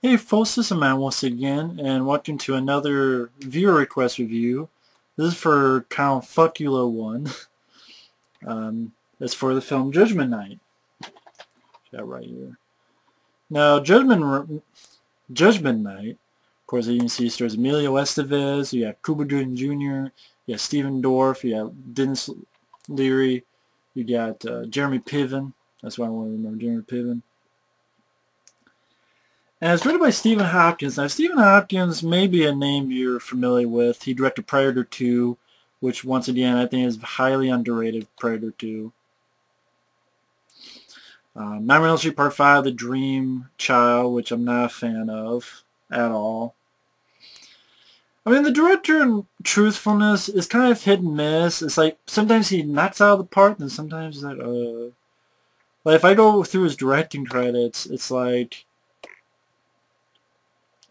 Hey folks, this is Matt once again, and welcome to another viewer request review. This is for Count Fuckula 1. It's for the film Judgment Night. Got right here. Now, Judgment Night, of course, you can see stars Emilio Estévez, you got Cuba Gooding Jr., you got Stephen Dorff, you got Denis Leary, you got Jeremy Piven. That's why I want to remember Jeremy Piven. And it's written by Stephen Hopkins. Now, Stephen Hopkins may be a name you're familiar with. He directed Predator 2, which, once again, I think is highly underrated, Predator 2. Nightmare on Elm Street Part 5, The Dream Child, which I'm not a fan of at all. I mean, the director, in truthfulness, is kind of hit and miss. It's like, sometimes he knocks out of the park, and sometimes like if I go through his directing credits, it's like,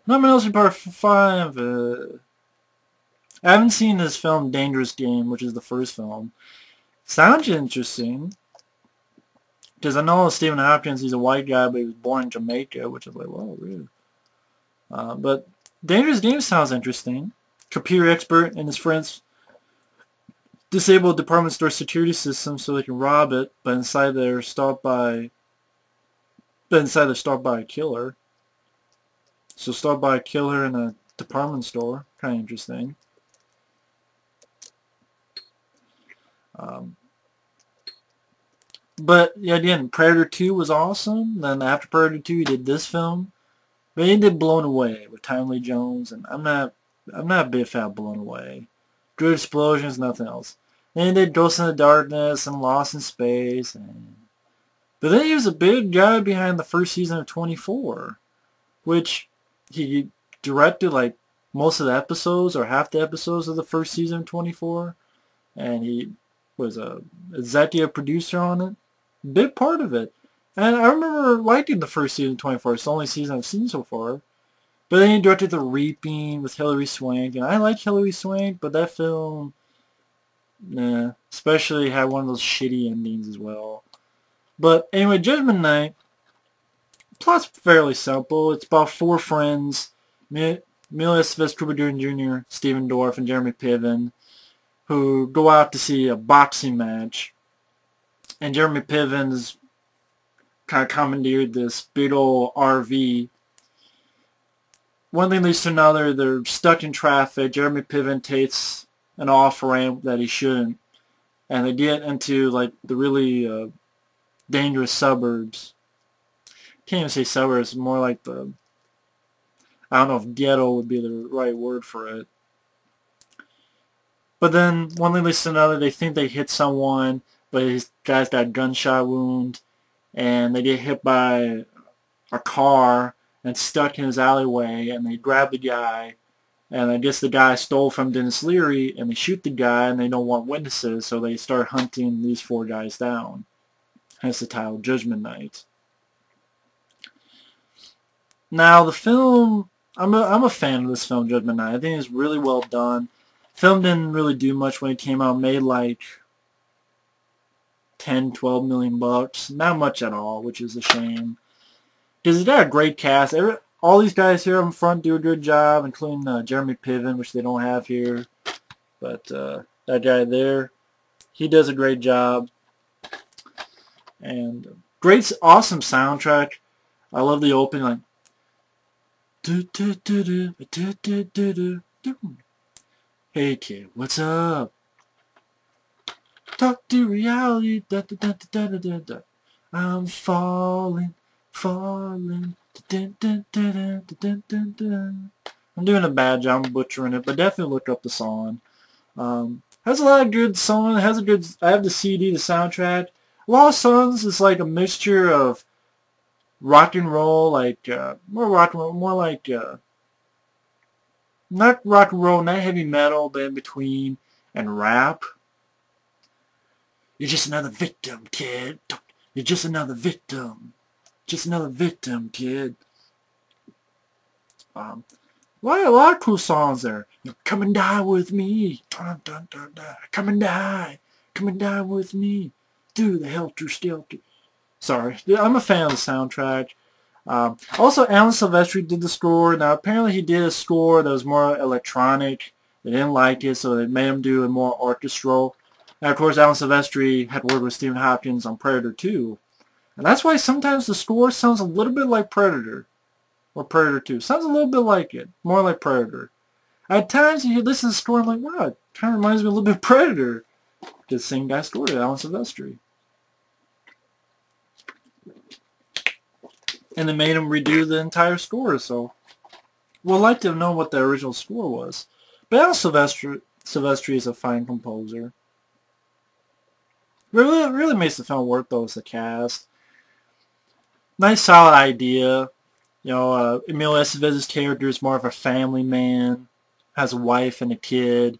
Nightmare on Elm Street Part 5, I haven't seen this film, Dangerous Game, which is the first film. Sounds interesting. Because I know Stephen Hopkins, he's a white guy, but he was born in Jamaica, which is like, whoa, really? But Dangerous Game sounds interesting. Computer expert and his friends disable a department store security system so they can rob it, but inside they're stopped by a killer. So stopped by a killer in a department store. Kind of interesting. But yeah, again, Predator 2 was awesome. Then after Predator 2, he did this film. But he did Blown Away with Tommy Lee Jones, and I'm not a big fan of Blown Away. Good explosions, nothing else. Then he did Ghost in the Darkness and Lost in Space. But then he was a big guy behind the first season of 24, which he directed like most of the episodes or half the episodes of the first season of 24, and he was a executive producer on it. Big part of it. And I remember liking the first season of 24. It's the only season I've seen so far. But then he directed The Reaping with Hilary Swank, and I like Hilary Swank, but that film, nah, especially had one of those shitty endings as well. But anyway, Judgment Night, plot's fairly simple. It's about four friends, Emilio Estévez, Cuba Gooding Jr., Stephen Dorff, and Jeremy Piven, who go out to see a boxing match. And Jeremy Piven's kind of commandeered this big old RV. One thing leads to another. They're stuck in traffic. Jeremy Piven takes an off-ramp that he shouldn't. And they get into like the really dangerous suburbs. Can't even say suburbs. More like the, I don't know if ghetto would be the right word for it. But then one thing leads to another. They think they hit someone, but his guy's got a gunshot wound. And they get hit by a car and stuck in his alleyway, and they grab the guy, and I guess the guy stole from Denis Leary, and they shoot the guy, and they don't want witnesses, so they start hunting these four guys down. Hence the title, Judgment Night. Now, the film, I'm a fan of this film, Judgment Night. I think it's really well done. Film didn't really do much when it came out. Made like 10, 12 million bucks. Not much at all, which is a shame. Because it's got a great cast. All these guys here up front do a good job, including Jeremy Piven, which they don't have here. But that guy there, he does a great job. And great, awesome soundtrack. I love the opening, like, do, do, do, do, do, do, do, do, do. Hey kid, what's up? Talk to reality. Da, da, da, da, da, da, da. I'm falling, falling. Da, da, da, da, da, da, da. I'm doing a bad job, I'm butchering it, but definitely look up the song. Has a lot of good songs. Has a good. I have the CD, the soundtrack. A lot of songs is like a mixture of rock and roll, like more rock and roll, more like not rock and roll, not heavy metal, but in between, and rap. You're just another victim, kid. You're just another victim. Just another victim, kid. A lot of cool songs there. You know, come and die with me. Dun, dun, dun, dun. Come and die. Come and die with me. Do the helter skelter. Sorry, I'm a fan of the soundtrack. Also, Alan Silvestri did the score. Now, apparently he did a score that was more electronic. They didn't like it, so they made him do a more orchestral. And, of course, Alan Silvestri had worked with Stephen Hopkins on Predator 2. And that's why sometimes the score sounds a little bit like Predator. Or Predator 2. Sounds a little bit like it. More like Predator. At times, you listen to the score, I'm like, wow, it kind of reminds me a little bit of Predator. The same guy scored it, Alan Silvestri. And they made him redo the entire score, so we'll like to know what the original score was. But Alan Silvestri is a fine composer. Really makes the film work, though, as a cast. Nice, solid idea. You know, Emilio Estevez's character is more of a family man, has a wife and a kid.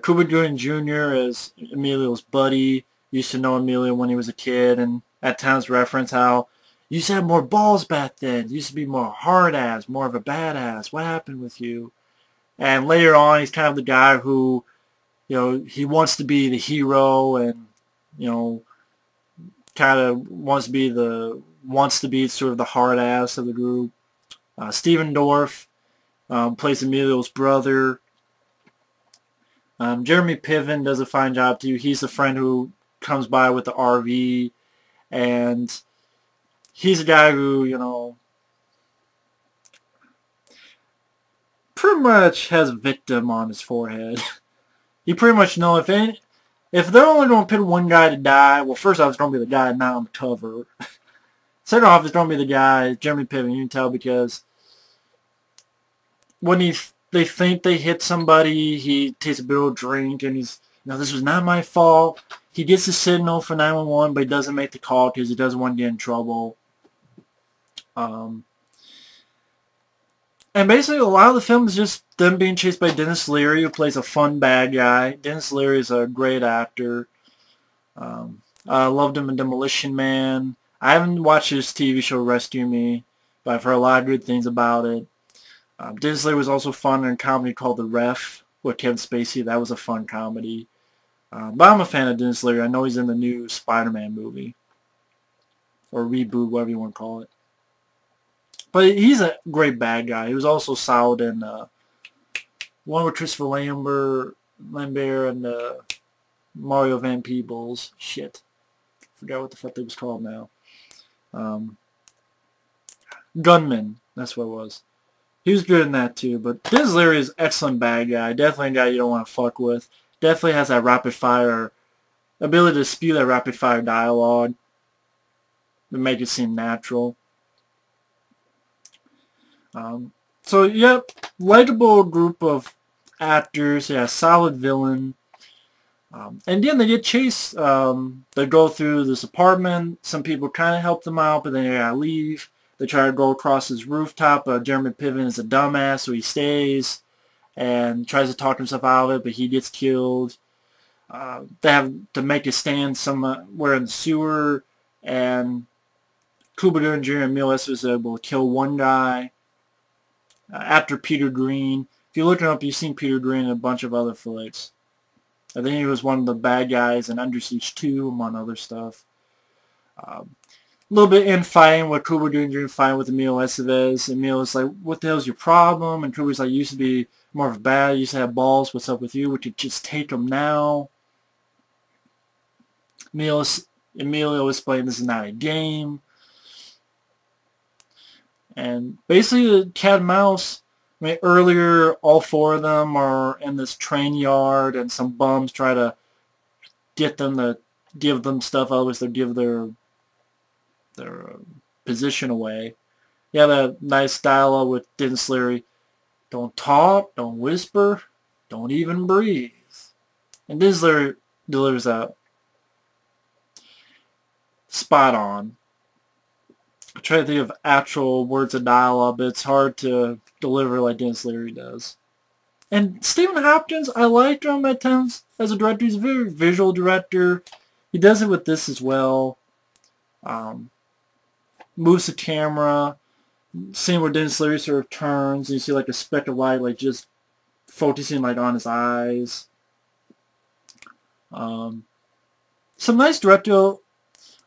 Cuba Gooding Jr. is Emilio's buddy. Used to know Emilio when he was a kid, and at times reference how you used to have more balls back then. You used to be more hard ass, more of a badass. What happened with you? And later on, he's kind of the guy who, you know, he wants to be the hero, and you know, kind of wants to be sort of the hard ass of the group. Stephen Dorff plays Emilio's brother. Jeremy Piven does a fine job too. He's the friend who comes by with the RV, and he's a guy who, you know, pretty much has a victim on his forehead. You pretty much know if they're only going to pick one guy to die, well, first off, it's going to be the guy not on the cover. Second off, it's going to be the guy, Jeremy Piven. You can tell because when they think they hit somebody, he takes a bit of a drink, and he's, you know, this was not my fault. He gets the signal for 911, but he doesn't make the call because he doesn't want to get in trouble. And basically, a lot of the film is just them being chased by Denis Leary, who plays a fun bad guy. Denis Leary is a great actor. I loved him in Demolition Man. I haven't watched his TV show Rescue Me, but I've heard a lot of good things about it. Denis Leary was also fun in a comedy called The Ref with Kevin Spacey. That was a fun comedy. But I'm a fan of Denis Leary. I know he's in the new Spider-Man movie. Or reboot, whatever you want to call it. But he's a great bad guy. He was also solid in one with Christopher Lambert and Mario Van Peebles. Shit. Forgot what the fuck they was called now. Gunman. That's what it was. He was good in that too. But Denis Leary is an excellent bad guy. Definitely a guy you don't want to fuck with. Definitely has that rapid fire ability to spew that rapid fire dialogue to make it seem natural. So, yep, likable group of actors. Yeah, solid villain. And then they get chased. They go through this apartment. Some people kind of help them out, but then they gotta leave. They try to go across his rooftop. Jeremy Piven is a dumbass, so he stays and tries to talk himself out of it, but he gets killed. They have to make a stand somewhere in the sewer, and Cuba Gooding Jr. and Emilio Estévez are able to kill one guy. After Peter Green. If you look him up, you've seen Peter Green in a bunch of other flicks. I think he was one of the bad guys in Under Siege 2, among other stuff. A little bit infighting with Cuba Gooding Jr. fighting with Emilio Estévez. Emilio's like, what the hell's your problem? And Cuba's like, you used to be more of a bad, you used to have balls, what's up with you? We could just take them now. Emilio explained this is not a game. And basically the cat and mouse, I mean, earlier all four of them are in this train yard and some bums try to get them to give them stuff, otherwise they'll give their position away. You have a nice dialogue with Denis Leary. Don't talk, don't whisper, don't even breathe. And Denis Leary delivers that spot on. I try to think of actual words of dialogue, but it's hard to deliver like Denis Leary does. And Stephen Hopkins, I like him at times as a director. He's a very visual director. He does it with this as well. Moves the camera. Scene where Denis Leary sort of turns, and you see like a speck of light, like just focusing like on his eyes. Some nice director,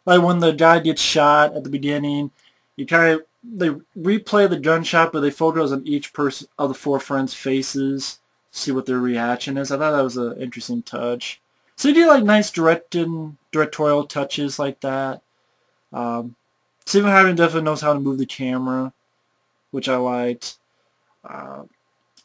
like when the guy gets shot at the beginning. You kind of they replay the gunshot, but they focus on each person of the four friends' faces, see what their reaction is. I thought that was an interesting touch. So you do like nice directorial touches like that. Um, Stephen Hopkins definitely knows how to move the camera, which I liked. Uh,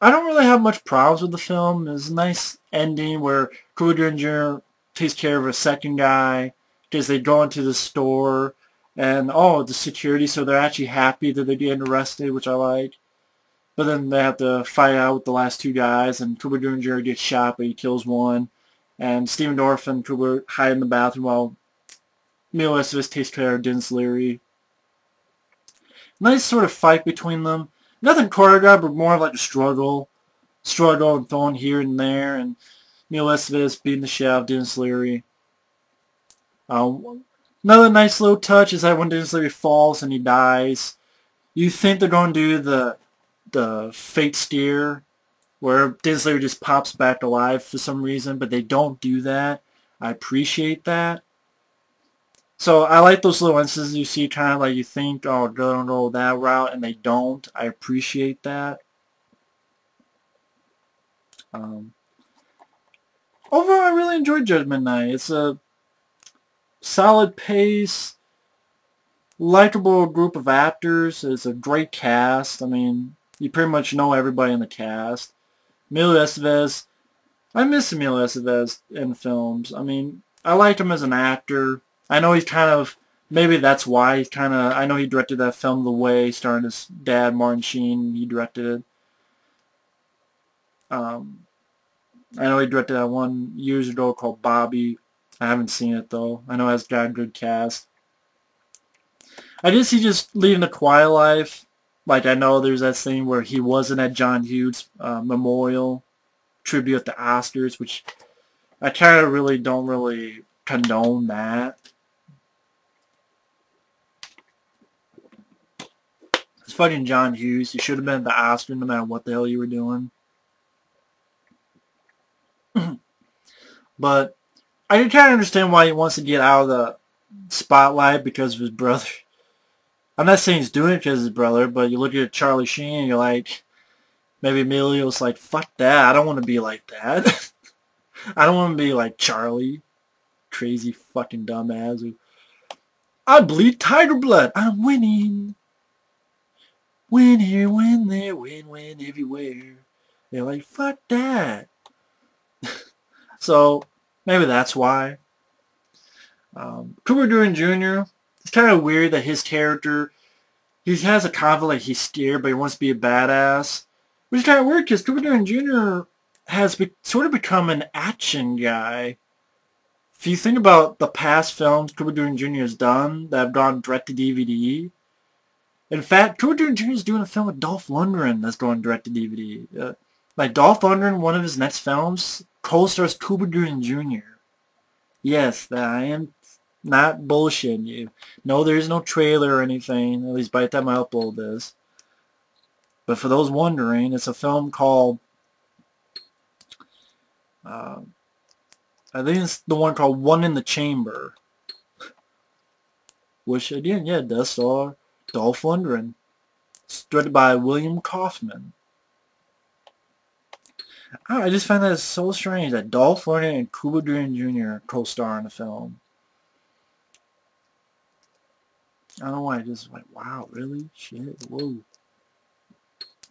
I don't really have much problems with the film. There's a nice ending where Cuba Gooding Jr. takes care of a second guy because they go into the store and, oh, the security, so they're actually happy that they're getting arrested, which I like. But then they have to fight out with the last two guys, and Cuba Gooding Jr. gets shot, but he kills one. And Stephen Dorff and Cuba hide in the bathroom while Emilio Estévez takes care of Denis Leary. Nice sort of fight between them. Nothing choreographed, but more of like a struggle and throwing here and there, and Emilio Estévez beating the shit out of Denis Leary. Another nice little touch is that when Denis Leary falls and he dies, you think they're going to do the fate steer, where Denis Leary just pops back alive for some reason, but they don't do that. I appreciate that. So I like those little instances you see, kind of like you think, oh, they're going to go that route, and they don't. I appreciate that. Overall, I really enjoyed Judgment Night. It's a solid pace, likable group of actors. It's a great cast. I mean, you pretty much know everybody in the cast. Emilio Estévez, I miss Emilio Estévez in films. I mean, I liked him as an actor. I know he's kind of, maybe that's why he's kind of, I know he directed that film The Way, starring his dad, Martin Sheen. He directed it. I know he directed that one years ago called Bobby. I haven't seen it, though. I know it has got a good cast. I guess he just leading a quiet life. Like, I know there's that thing where he wasn't at John Hughes' memorial tribute at the Oscars, which I kind of really don't really condone that. It's fucking John Hughes. You should have been at the Oscars no matter what the hell you were doing. But I can kind of understand why he wants to get out of the spotlight because of his brother. I'm not saying he's doing it because of his brother, but you look at Charlie Sheen and you're like, maybe Emilio's like, fuck that. I don't want to be like that. I don't want to be like Charlie. Crazy fucking dumbass. I bleed tiger blood. I'm winning. Win here, win there, win everywhere. They're like, fuck that. So, maybe that's why. Cuba Gooding Jr., it's kind of weird that his character, he has a conflict, like he's scared, but he wants to be a badass. Which is kind of weird, because Cuba Gooding Jr. has sort of become an action guy. If you think about the past films Cuba Gooding Jr. has done that have gone direct to DVD, in fact, Cuba Gooding Jr. is doing a film with Dolph Lundgren that's going direct to DVD. Like Dolph Lundgren, one of his next films, co-stars Cuba Gooding Jr. Yes, I am not bullshitting you. No, there's no trailer or anything, at least by the time I upload this. But for those wondering, it's a film called, I think it's the one called One in the Chamber. Which, again, yeah, does star Dolph Lundgren. It's directed by William Kaufman. I just find that so strange that Dolph Lundgren and Cuba Gooding Jr. co-star in the film. I don't know why. I just like, wow, really? Shit, whoa.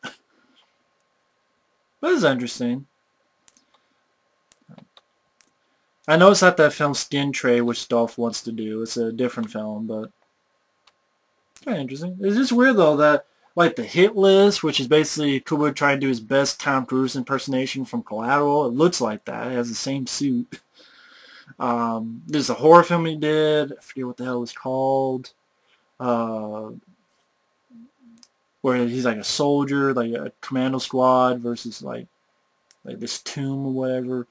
But it's interesting. I know it's not that film Skin Tray, which Dolph wants to do. It's a different film, but kind of interesting. It's just weird, though, that like the hit list, which is basically Kubrick trying to do his best Tom Cruise impersonation from Collateral. It looks like that. It has the same suit. There's a horror film he did. I forget what the hell it's called. Where he's like a soldier, like a commando squad versus like this tomb or whatever.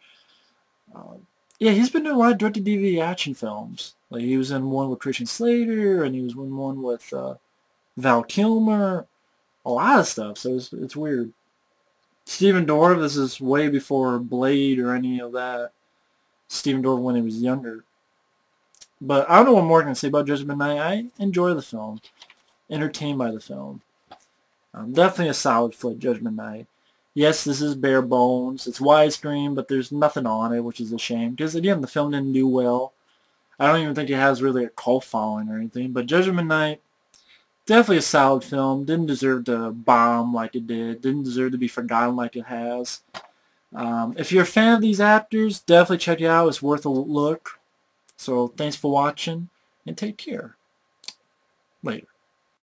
Yeah, he's been doing a lot of direct-to-DVD action films. Like he was in one with Christian Slater, and he was in one with Val Kilmer. A lot of stuff, so it's weird. Stephen Dorff, this is way before Blade or any of that. Stephen Dorff when he was younger. But I don't know what more I can say about Judgment Night. I enjoy the film. entertained by the film. Definitely a solid flick, Judgment Night. Yes, this is bare bones. It's widescreen, but there's nothing on it, which is a shame. Because, again, the film didn't do well. I don't even think it has really a cult following or anything. But Judgment Night, definitely a solid film. Didn't deserve to bomb like it did. Didn't deserve to be forgotten like it has. If you're a fan of these actors, definitely check it out. It's worth a look. So thanks for watching, and take care. Later.